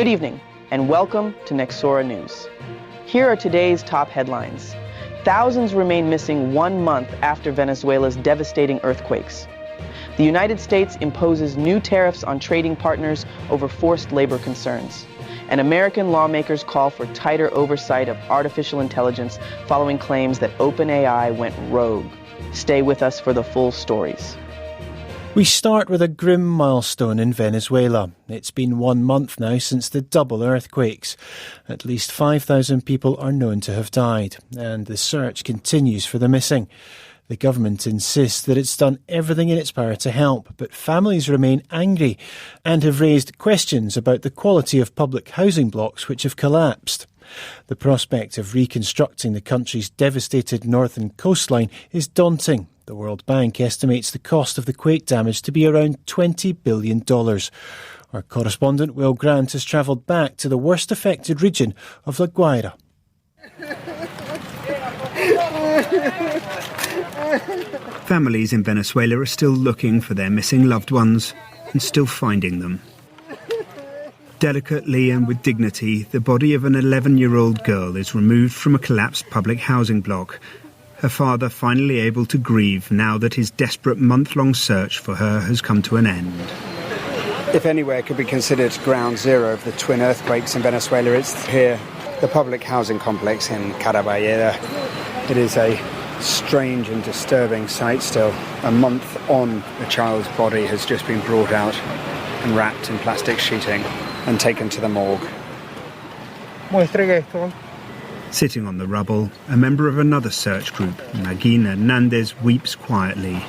Good evening, and welcome to Nexora News. Here are today's top headlines. Thousands remain missing 1 month after Venezuela's devastating earthquakes. The United States imposes new tariffs on trading partners over forced labor concerns. And American lawmakers call for tighter oversight of artificial intelligence following claims that OpenAI went rogue. Stay with us for the full stories. We start with a grim milestone in Venezuela. It's been 1 month now since the double earthquakes. At least 5,000 people are known to have died, and the search continues for the missing. The government insists that it's done everything in its power to help, but families remain angry and have raised questions about the quality of public housing blocks which have collapsed. The prospect of reconstructing the country's devastated northern coastline is daunting. The World Bank estimates the cost of the quake damage to be around $20 billion. Our correspondent Will Grant has travelled back to the worst affected region of La Guaira. Families in Venezuela are still looking for their missing loved ones and still finding them. Delicately and with dignity, the body of an 11-year-old girl is removed from a collapsed public housing block. Her father finally able to grieve now that his desperate month-long search for her has come to an end. If anywhere could be considered ground zero of the twin earthquakes in Venezuela, it's here, the public housing complex in Caraballeda. It is a strange and disturbing sight still. A month on, a child's body has just been brought out and wrapped in plastic sheeting and taken to the morgue. Sitting on the rubble, a member of another search group, Magin Hernandez, weeps quietly.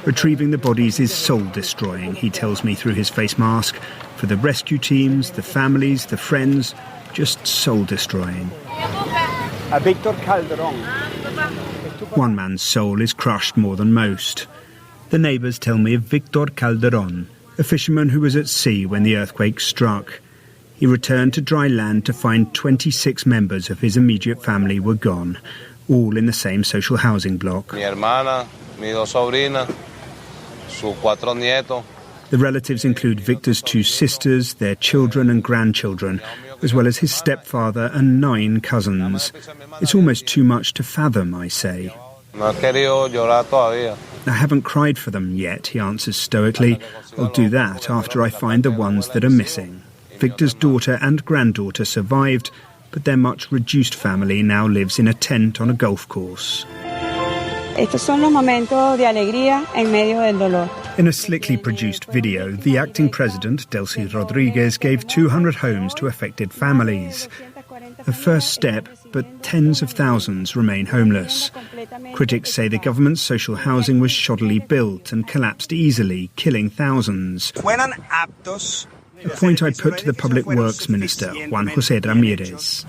Retrieving the bodies is soul-destroying, he tells me through his face mask. For the rescue teams, the families, the friends, just soul-destroying. One man's soul is crushed more than most. The neighbours tell me of Victor Calderon, a fisherman who was at sea when the earthquake struck. He returned to dry land to find 26 members of his immediate family were gone, all in the same social housing block. The relatives include Victor's 2 sisters, their children and grandchildren, as well as his stepfather and 9 cousins. It's almost too much to fathom, I say. I haven't cried for them yet, he answers stoically. I'll do that after I find the ones that are missing. Victor's daughter and granddaughter survived, but their much reduced family now lives in a tent on a golf course. In a slickly produced video, the acting president, Delcy Rodriguez, gave 200 homes to affected families. A first step, but tens of thousands remain homeless. Critics say the government's social housing was shoddily built and collapsed easily, killing thousands. A point I put to the Public Works Minister, Juan José Ramírez.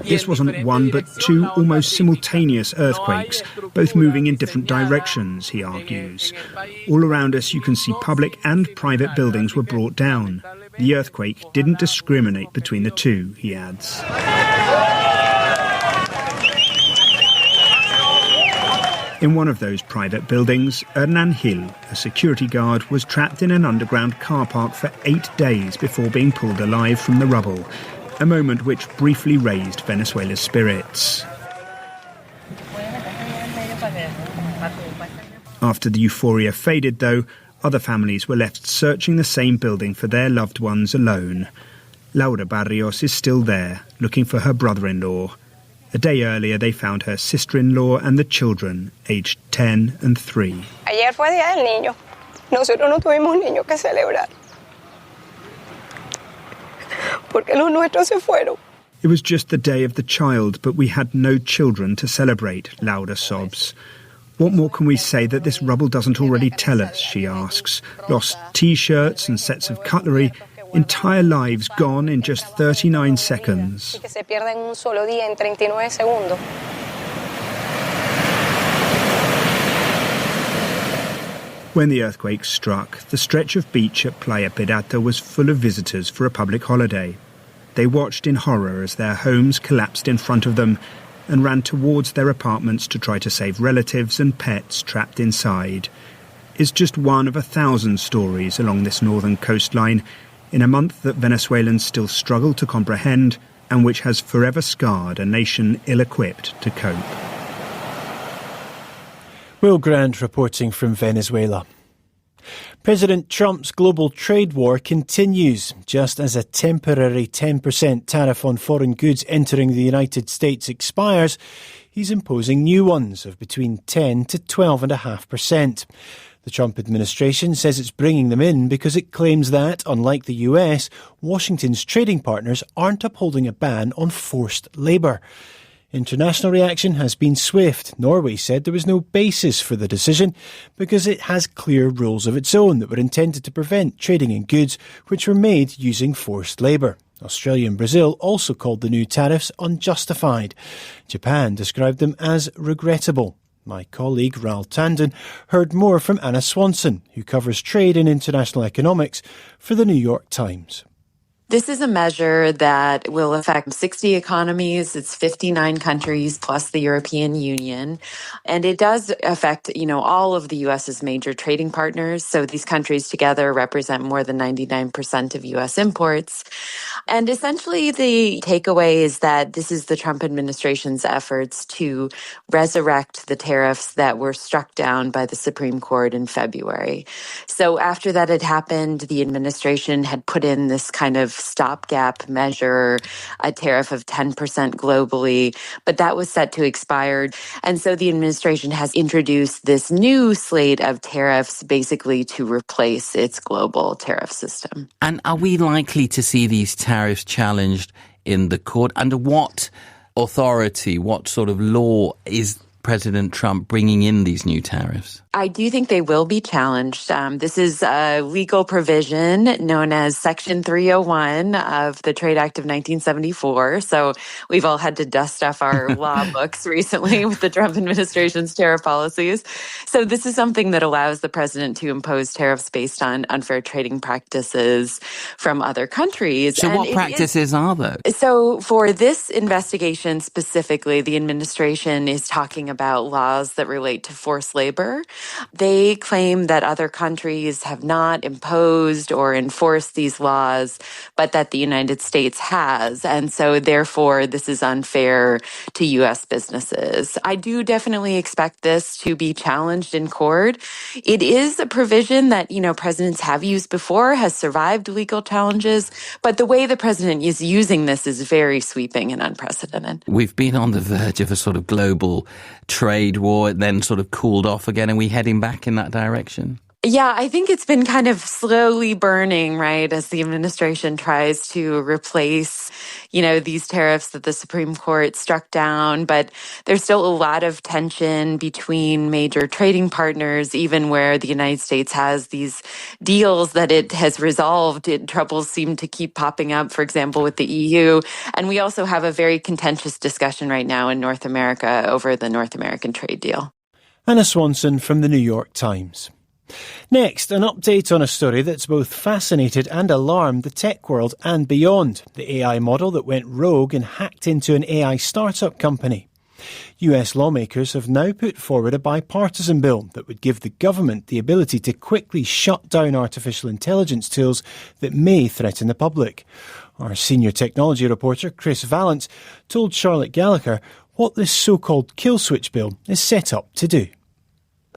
This wasn't one but 2 almost simultaneous earthquakes, both moving in different directions, he argues. All around us you can see public and private buildings were brought down. The earthquake didn't discriminate between the 2, he adds. In one of those private buildings, Hernan Hill, a security guard, was trapped in an underground car park for 8 days before being pulled alive from the rubble, a moment which briefly raised Venezuela's spirits. After the euphoria faded, though, other families were left searching the same building for their loved ones alone. Laura Barrios is still there, looking for her brother-in-law. A day earlier, they found her sister-in-law and the children, aged 10 and 3. Ayer fue Día del Niño. Nosotros no tuvimos niños que celebrar. Porque los nuestros se fueron. It was just the day of the child, but we had no children to celebrate, Laura sobs. What more can we say that this rubble doesn't already tell us, she asks. Lost T-shirts and sets of cutlery, entire lives gone in just 39 seconds. When the earthquake struck, the stretch of beach at Playa Pirata was full of visitors for a public holiday. They watched in horror as their homes collapsed in front of them, and ran towards their apartments to try to save relatives and pets trapped inside. It's just one of 1,000 stories along this northern coastline in a month that Venezuelans still struggle to comprehend and which has forever scarred a nation ill-equipped to cope. Will Grant reporting from Venezuela. President Trump's global trade war continues. Just as a temporary 10% tariff on foreign goods entering the United States expires, he's imposing new ones of between 10 to 12.5%. The Trump administration says it's bringing them in because it claims that, unlike the US, Washington's trading partners aren't upholding a ban on forced labour. International reaction has been swift. Norway said there was no basis for the decision because it has clear rules of its own that were intended to prevent trading in goods which were made using forced labour. Australia and Brazil also called the new tariffs unjustified. Japan described them as regrettable. My colleague Ral Tandon heard more from Anna Swanson, who covers trade and international economics for the New York Times. This is a measure that will affect 60 economies. It's 59 countries plus the European Union. And it does affect, all of the U.S.'s major trading partners. So these countries together represent more than 99% of U.S. imports. And essentially the takeaway is that this is the Trump administration's efforts to resurrect the tariffs that were struck down by the Supreme Court in February. So after that had happened, the administration had put in this kind of stopgap measure, a tariff of 10% globally, but that was set to expire. And so the administration has introduced this new slate of tariffs basically to replace its global tariff system. And are we likely to see these tariffs challenged in the court? Under what authority, what sort of law is President Trump bringing in these new tariffs? I do think they will be challenged. This is a legal provision known as Section 301 of the Trade Act of 1974. So we've all had to dust off our law books recently with the Trump administration's tariff policies. So this is something that allows the president to impose tariffs based on unfair trading practices from other countries. So what practices are those? So for this investigation specifically, the administration is talking about laws that relate to forced labor. They claim that other countries have not imposed or enforced these laws, but that the United States has. And so therefore, this is unfair to U.S. businesses. I do definitely expect this to be challenged in court. It is a provision that, presidents have used before, has survived legal challenges, but the way the president is using this is very sweeping and unprecedented. We've been on the verge of a sort of global trade war, then sort of cooled off again. Are we heading back in that direction? Yeah, I think it's been kind of slowly burning, right, as the administration tries to replace, these tariffs that the Supreme Court struck down. But there's still a lot of tension between major trading partners, even where the United States has these deals that it has resolved. Troubles seem to keep popping up, for example, with the EU. And we also have a very contentious discussion right now in North America over the North American trade deal. Anna Swanson from the New York Times. Next, an update on a story that's both fascinated and alarmed the tech world and beyond. The AI model that went rogue and hacked into an AI startup company. US lawmakers have now put forward a bipartisan bill that would give the government the ability to quickly shut down artificial intelligence tools that may threaten the public. Our senior technology reporter, Chris Valance, told Charlotte Gallagher what this so-called kill switch bill is set up to do.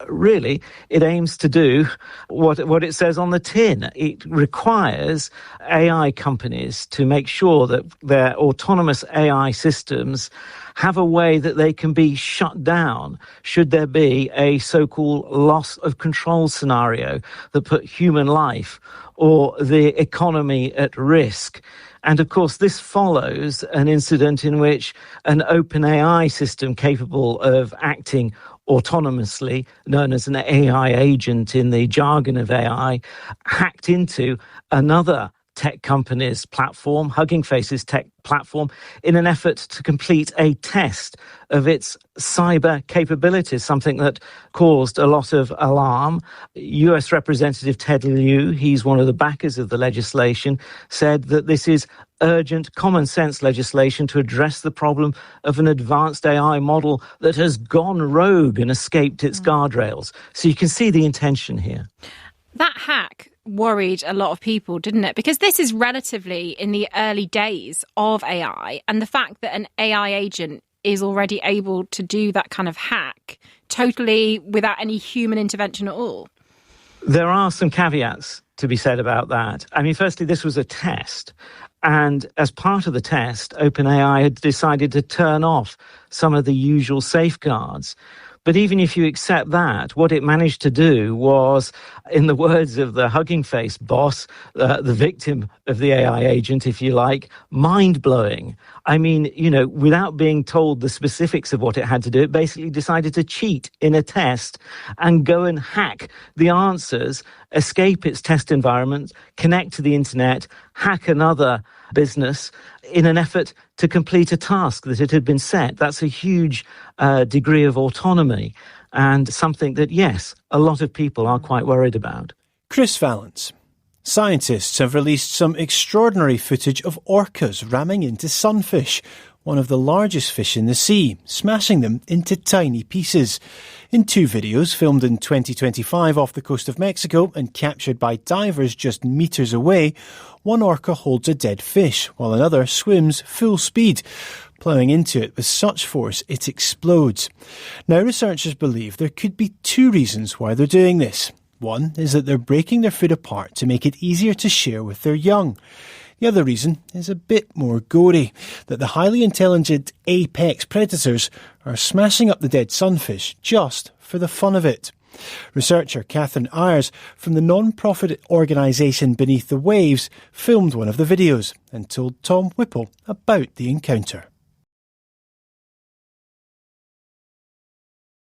Really, it aims to do what it says on the tin. It requires AI companies to make sure that their autonomous AI systems have a way that they can be shut down should there be a so-called loss of control scenario that put human life or the economy at risk. And of course, this follows an incident in which an OpenAI system capable of acting autonomously, known as an AI agent in the jargon of AI, hacked into another tech company's platform, Hugging Face's tech platform, in an effort to complete a test of its cyber capabilities, something that caused a lot of alarm. US Representative Ted Lieu, he's one of the backers of the legislation, said that this is urgent common sense legislation to address the problem of an advanced AI model that has gone rogue and escaped its guardrails. So you can see the intention here. That hack worried a lot of people, didn't it? Because this is relatively in the early days of AI, and the fact that an AI agent is already able to do that kind of hack totally without any human intervention at all. There are some caveats to be said about that. I mean, firstly, this was a test. And as part of the test, OpenAI had decided to turn off some of the usual safeguards. But even if you accept that, what it managed to do was, in the words of the Hugging Face boss, the victim of the AI agent, if you like, mind-blowing. I mean, without being told the specifics of what it had to do, it basically decided to cheat in a test and go and hack the answers, escape its test environment, connect to the internet, hack another business in an effort to complete a task that it had been set. That's a huge degree of autonomy and something that, yes, a lot of people are quite worried about. Chris Valance. Scientists have released some extraordinary footage of orcas ramming into sunfish, one of the largest fish in the sea, smashing them into tiny pieces. In 2 videos filmed in 2025 off the coast of Mexico and captured by divers just metres away, one orca holds a dead fish, while another swims full speed, ploughing into it with such force it explodes. Now, researchers believe there could be 2 reasons why they're doing this. One is that they're breaking their food apart to make it easier to share with their young. The other reason is a bit more gory, that the highly intelligent apex predators are smashing up the dead sunfish just for the fun of it. Researcher Catherine Ayers from the non-profit organisation Beneath the Waves filmed one of the videos and told Tom Whipple about the encounter.